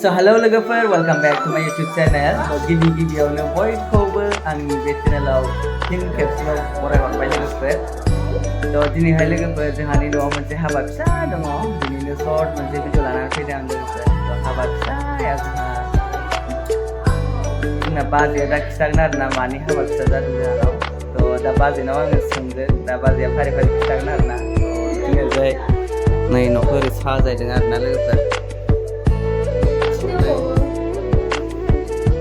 So hello logofer, welcome back to my YouTube channel. So गिबियावनो बयखौबो आंनि बे चेनेलाव फिन खेबसेबाव बरायहरबाय लोगोफोर. So दिनैहाय लोगोफोर जोंहानि न'आव मोनसे हाबा फिसा दङ. बिनिनो सर्ट मोनसे भिडिअ लानानै फैदों आं लोगोफोर. So हाबा फिसाया जोंना बाजैया दा खिथागोन आरोना मानि हाबा फिसा जादों जोंहानाव. So दा बाजैनाव आङो सोंगोन. दा बाजैया फारि फारि खिथागोन आरोना. बिदिनो नै न'खौ ओरै साजायदों आरोना लोगोफोर.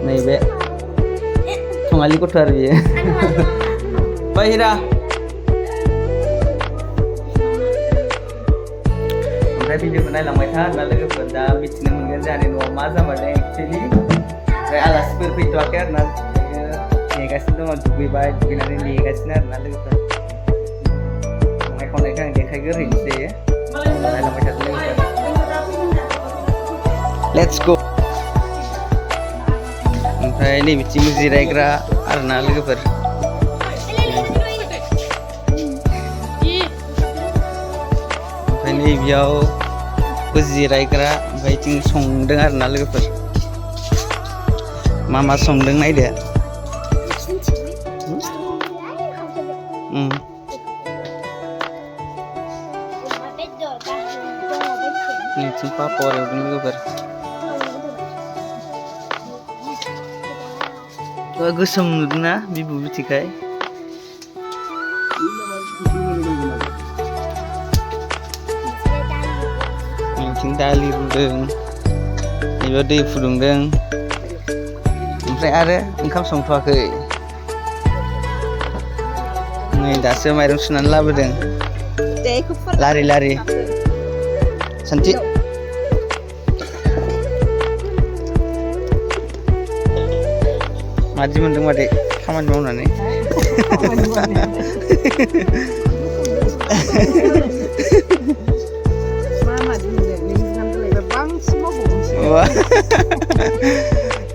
नैबे थङालि गथ' आरो बियो बाहिरा ओमफ्राय भिडिअखौ नायलांबाय था आरोना लोगोफोर. दा मिथिनो मोनगोन जोंहानि न'आव मा जामारदों एक्सुवेलि. ओमफ्राय आलासिफोर फैथ'वाखै आरोना नेगासिनो दङ. दुगैबाय दुगैनानै नेगासिनो आरोना लोगोफोर. संनाय खावनायखौ आं देखायग्रोहैनोसै नायलांबाय थादो लोगोफोर. Let's go. ओमफ्राय नैबिथिं जिरायग्रा आरोना लोगोफोर. ओमफ्राय नैबेयावबो जिरायग्रा. ओमफ्राय बिथिं संदों आरोना लोगोफोर. मा संदों नायदो. नैथिं पापर एवदों लोगोफोर. गोसोम नुदोंना बिबु बिथिखाय. नैथिं दालि रुदों. नैबेयाव दै फुदुंदों. ओमफ्राय आरो ओंखाम संथ'वाखै. नै दासो माइरं सुनानै लाबोदों. लारि लारि सान्थि. मादि मोनदों मादै खामानि मावनानै?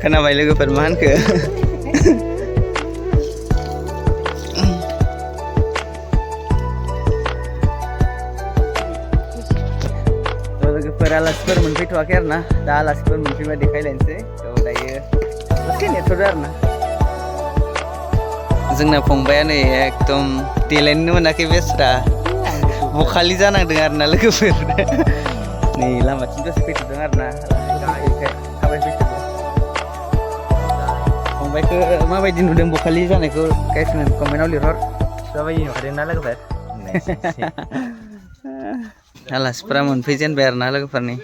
खोनाबाय लोगोफोर मा होनखो? लोगोफोर आलासिफोर मोनफैथ'वाखै आरोना. दा आलासिफोर मोनफैबा देखायलायनोसै. दायो दसे नेथ'दो आरोना. जोंना फंबाया नै एकदम देलायनो मोनाखै बेस्रा बखालि जानांदों आरोना लोगोफोर. नै लामाथिं दसे फैथ'दों आरोना. थाबाय फैथ'दों. फंबायखौ माबायदि नुदों बखालि जानायखौ गाइसनो कमेन्टआव लिरहर. माबायदि नुदों ना लोगोफोर? आलासिफोरा मोनफैजेनबाय आरोना लोगोफोरनि.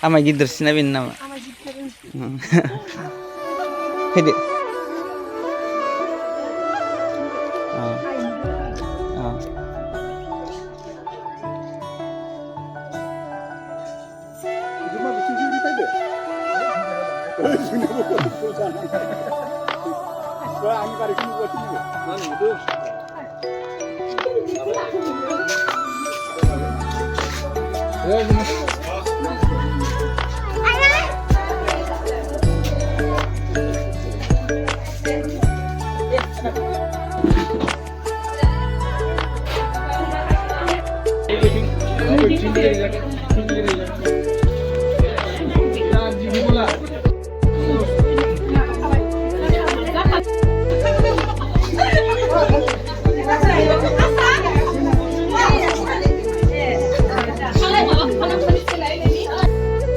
आमाय गिदिरसिना बेनो नामा? फैदो.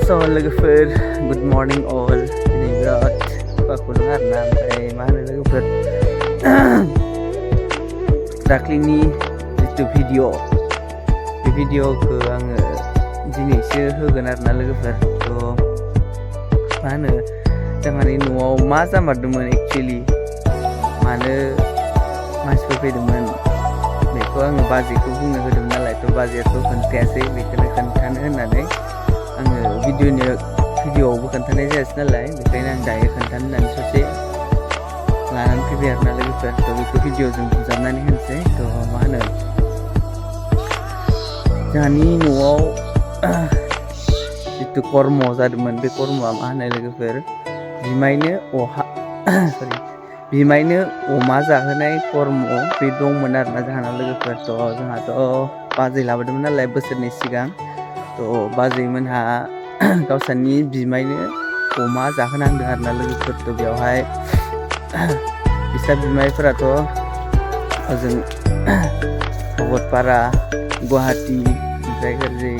So लोगोफोर गुड मर्निं अल. दिनै बिराद खुवा खुदुं आरोना. ओमफ्राय मा होनो लोगोफोर दाख्लिनि जिथु भिडिअ बे भिडिअखौ आङो दिनैसो होगोन आरोना लोगोफोर. मा होनो जोंहानि न'आव मा जामारदोंमोन एक्सुवेलि मानो मानसिफोर फैदोंमोन बेखौ आङो बाजैखौ बुंनो होदोंमोन नालाय. बाजैयाथ' खोन्थायासै. बेखौनो खोन्थानो होननानै आङो भिडिअ'आवबो खोन्थानाय जायासै नालाय. बेखायनो आं दायो खोन्थानो होननानै ससे lanan fैबाय आरोना लोगोफोर थ' बेखौ भिडिअ'जों बुजाबनानै होनोसै थ' मा होनो जोंहानि न'आव जिथु कर्म जादोंमोन बे कर्मआ मा होनो लोगोफोर बिमायनो अमा जाहोनाय कर्म बे दंमोन आरोना जोंहानाव लोगोफोर थ' जोंहाथ' बाजै लाबोदोंमोन नालाय बोसोरनै सिगां थ' बाजैमोनहा गावसोरनि बिमायनो अमा जाहोनांदों आरोना लोगोफोर थ' बेवहाय बिसा बिमायफोराथ' ओजों भगतपारा गुवाहाटि ओमफ्राय ओरै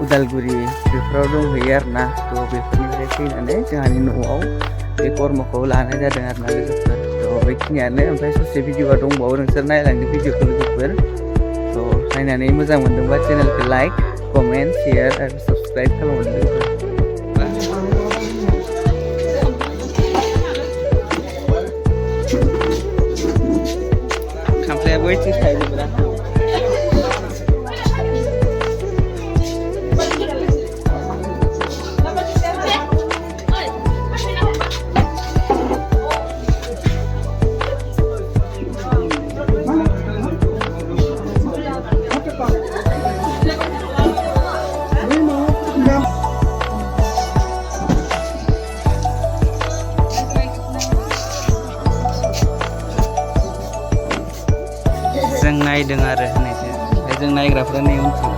उदालगुरि बेफोराव दंहैयो आरोना थ' बेफोरनिफ्राय फैनानै जोंहानि न'आव बे कर्मखौ लानाय जादों आरोना लोगोफोर थ' बेखिनियानो ओमफ्राय ससे भिडिअ'आ दंबावो नोंसोर नायलांदो भिडिअ'खौ लोगोफोर थ' नायनानै मोजां मोनदोंबा चेनेलखौ लाइक कमेन्ट शेयार आरो साबस्क्राइब खालामनो लोगोफोर खामफ्लाया वेटिं थायोब्रा जों नायदों आरो होननायसो ओमफ्राय जों नायग्राफ्रा नै उनथिं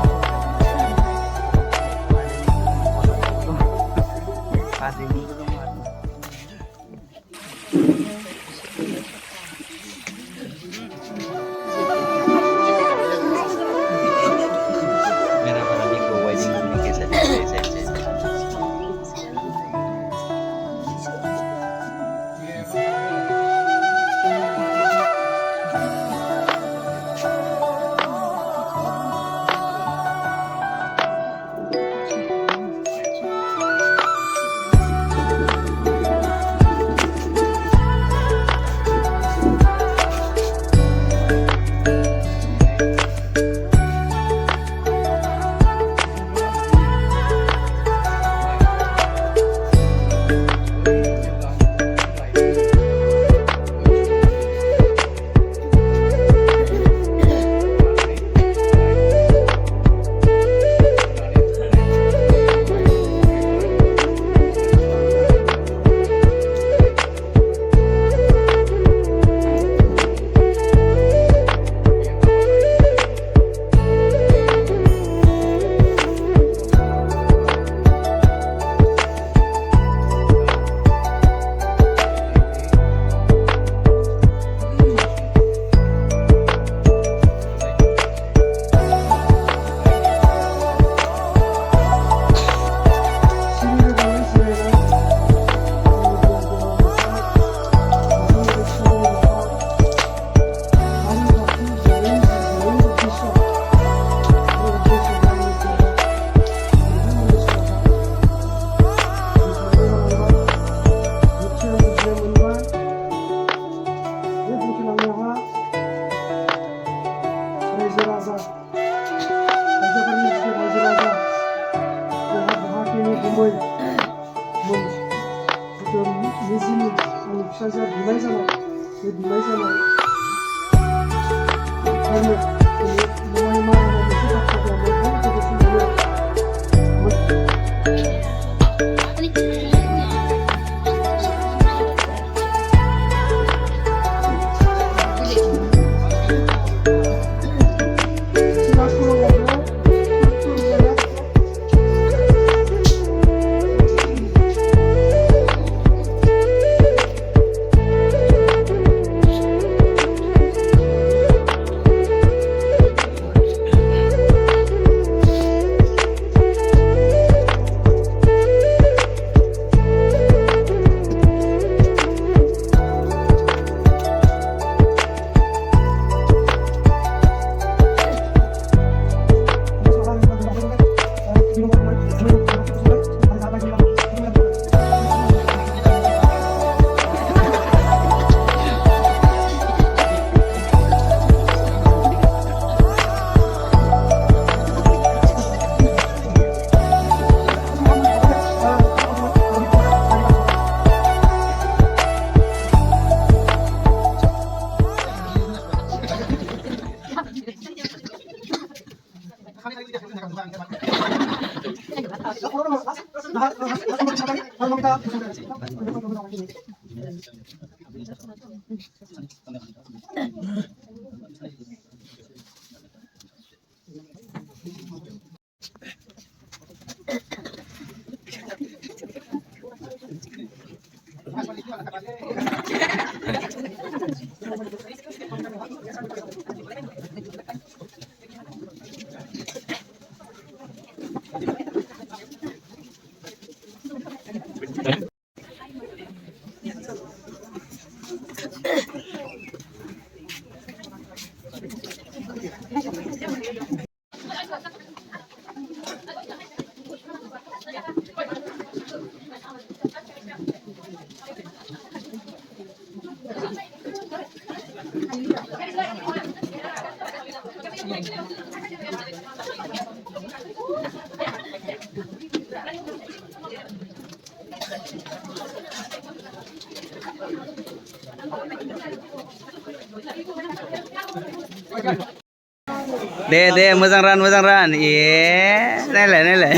Deh, मोजां रान. Iya, nailai.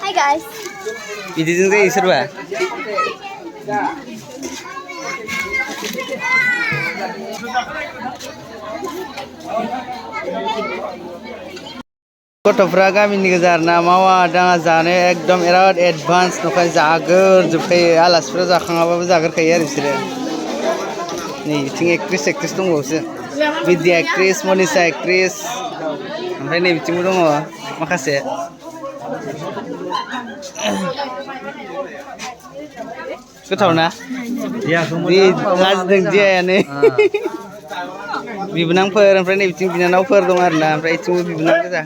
Hi guys. Ini juga serba. गथ'फ्रा गामिनि गोजा आरोना मावा दाङा जानो एकदम बिराद एडभान्स नखाय जागोरजोबखायो आलासिफ्रा जाखाङाबाबो जागोरखायो आरो बिसोरो नै बिथिं एक्ट्रेस दंबावोसो बिद्या एक्ट्रेस मनिषा एक्ट्रेस ओमफ्राय नै बिथिंबो दङ माखासे गोथाव ना लाजिदों दियानो बिबोनांफोर ओमफ्राय नै बिथिं बिनानावफोर दं आरोना ओमफ्राय बिथिंबो बिबोनां गोजा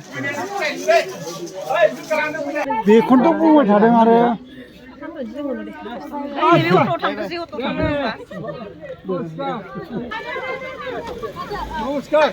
बेखौनोथ' बुंबाय थादों आरो नमस्कार